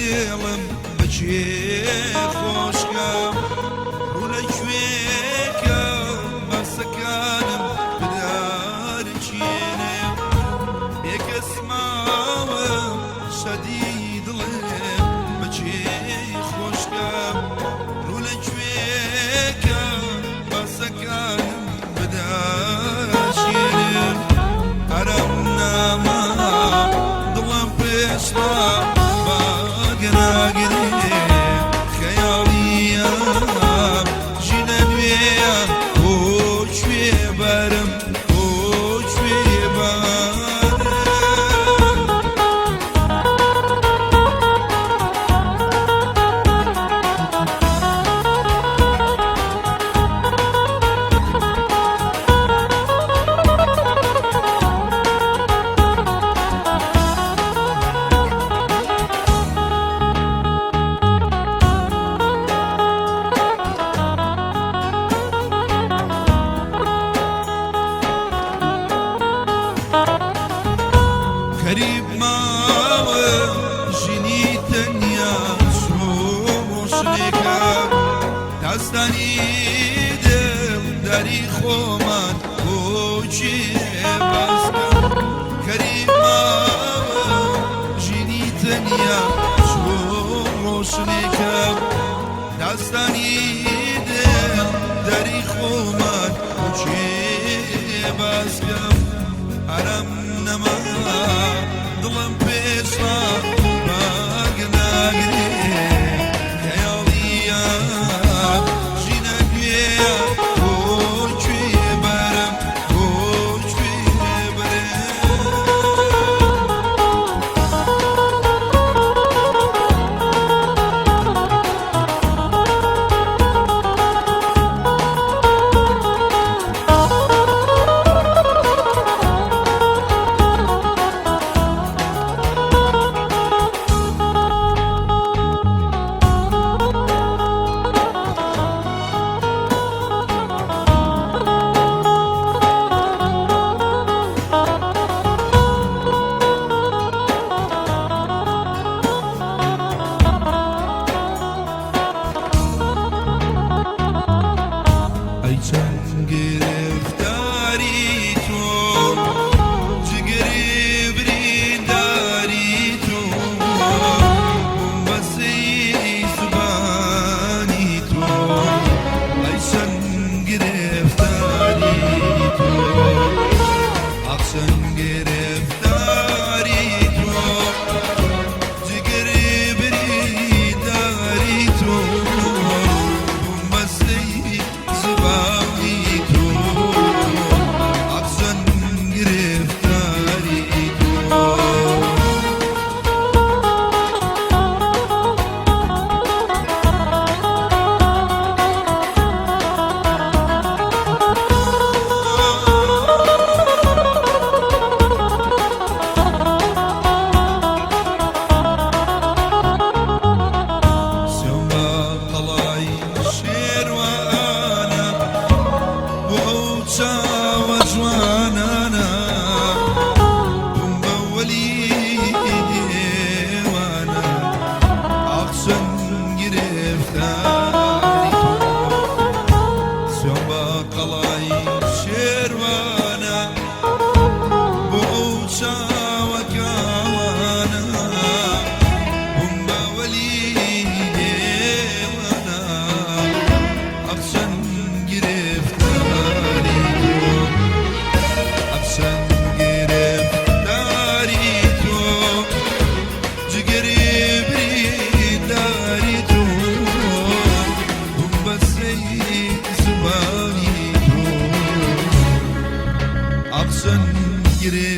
دڵم بچێ خۆشکە ڕوو لە کوێکە مەسەکانم بدارچێنێ بێکەس ماوە شەدی دڵێ بچێ خۆشکە ڕوو لە کوێکە مەسەکانم بدارچێنێ هەرم نامە دڵم پێشتا باگەناگرێ خەیاڵیە ژینە نوێیە بۆ کوێ بەرم بۆ کوێ بەرم غەریب ماوە ژینی تەنیا شۆشنێکە داستانی دڵداری خۆمان بۆ چێ باسکە غەریب ماوە ژینی تەنیا شۆشنێکە داستانی دڵداری خۆمان بۆ چێ باسکە هەرم نەما دڵم پێشا باگەناگرێ خەیاڵیە ژینە نوێیە بۆ کوێ بەرم بۆ کوێ بەرم چەند گرفتاری تۆ جگەری برینداری تۆ بەسەی زبانی تۆ ئەی چەند گرفتاری تۆ ئاخ چەند گرفتاری تۆ جگەری برینداری تۆ بەسەی زبانی تو افزن گرفتاری تو سوما قڵای شێروانە چاوە جوانانە بووم بە وەلی دێوانە ئاخ چەند گرفتاری تۆ سوێن بە قەڵای شێروانە بۆ ئەو چاوە کاوانە بووم بە وەلی دێوانە ئاخ چەند گرفتاری زبانی تو افزن گرفتاری